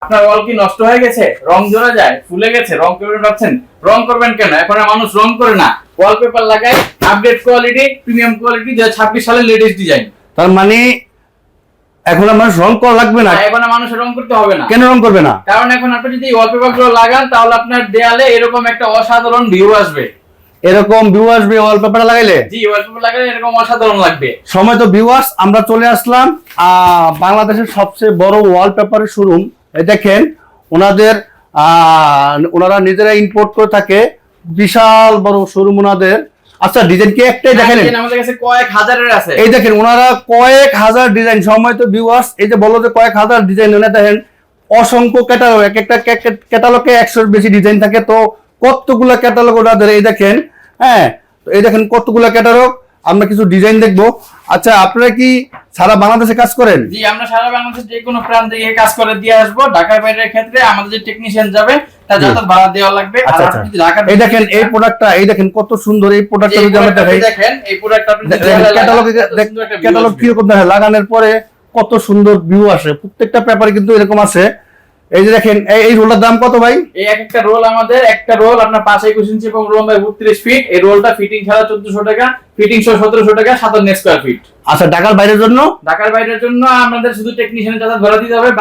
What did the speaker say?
আপনার ওয়াল কি নষ্ট হয়ে গেছে, রং ঝরে যায়, ফুলে গেছে, রং করবেন ভাবছেন? রং করবেন কেন? এখন আর মানুষ রং করে না, ওয়ালপেপার লাগায়। আপডেট কোয়ালিটি, প্রিমিয়াম কোয়ালিটি, 2026 সালের লেটেস্ট ডিজাইন। তার মানে এখন আর মানুষ রং করা লাগবে না? এখন আর মানুষের রং করতে হবে না। কেন রং করবে না? কারণ এখন আপনি যদি ওয়ালপেপার গুলো লাগান তাহলে আপনার দেয়ালে এরকম একটা অসাধারণ ভিউ আসবে। এরকম ভিউ আসবে ওয়ালপেপার লাগাইলে? জি, ওয়ালপেপার লাগালে এরকম অসাধারণ লাগবে। সময় তো ভিউয়ার্স, আমরা চলে আসলাম বাংলাদেশের সবচেয়ে বড় ওয়ালপেপারের শোরুম। এই দেখেন ওনারা নিজেরা ইম্পোর্ট করে থাকে, বিশাল বড় শোরুম ওনাদের। আচ্ছা, ডিজাইন কি একটাই দেখেন? আমাদের কাছে কয়েক হাজারের আছে। এই দেখেন ওনারা কয়েক হাজার ডিজাইন। সময় তো ভিউয়ার্স, এই যে বলো যে কয়েক হাজার ডিজাইন, ওনারা দেখেন অসংখ্য ক্যাটালগ, এক একটা ক্যাটালগে 100-এর বেশি ডিজাইন থাকে। তো কতগুলো ক্যাটালগ ওনাদের, এই দেখেন। হ্যাঁ, তো এই দেখেন কতগুলো ক্যাটালগ, আমরা কিছু ডিজাইন দেখবো। আচ্ছা, আপনারা কি সারা বাংলাদেশে কাজ করেন? জি, আমরা সারা বাংলাদেশে যে কোনো প্রান্ত থেকে কাজ করে দিয়ে আসবো। ঢাকার বাইরের ক্ষেত্রে আমাদের যে টেকনিশিয়ান যাবে তার যাতায়াত ভাড়া দেওয়া লাগবে। আচ্ছা, এই দেখেন এই প্রোডাক্টটা, এই দেখেন কত সুন্দর এই প্রোডাক্টটা। যদি আমরা দেখাই, দেখেন এই প্রোডাক্টটা আপনি ক্যাটালগ কিরকম দেখেন, লাগানোর পরে কত সুন্দর ভিউ আসে। প্রত্যেকটা পেপারে কিন্তু এরকম আছে। এই যে দেখেন এই রোলটার দাম কত ভাই? এই একটা রোল, আমাদের একটা রোল আপনার 5-21 ইঞ্চি এবং লম্বায় 32 ফিট। এই রোলটা ফিটিং ছাড়া 1400 টাকা, ফিটিং সহ 1700 টাকা, 57 স্কয়ার ফিট। আচ্ছা, ঢাকার বাইরের জন্য? ঢাকার বাইরের জন্য আমাদের শুধু টেকনিশিয়ানের যাতায়াত ভাড়া দিতে হবে।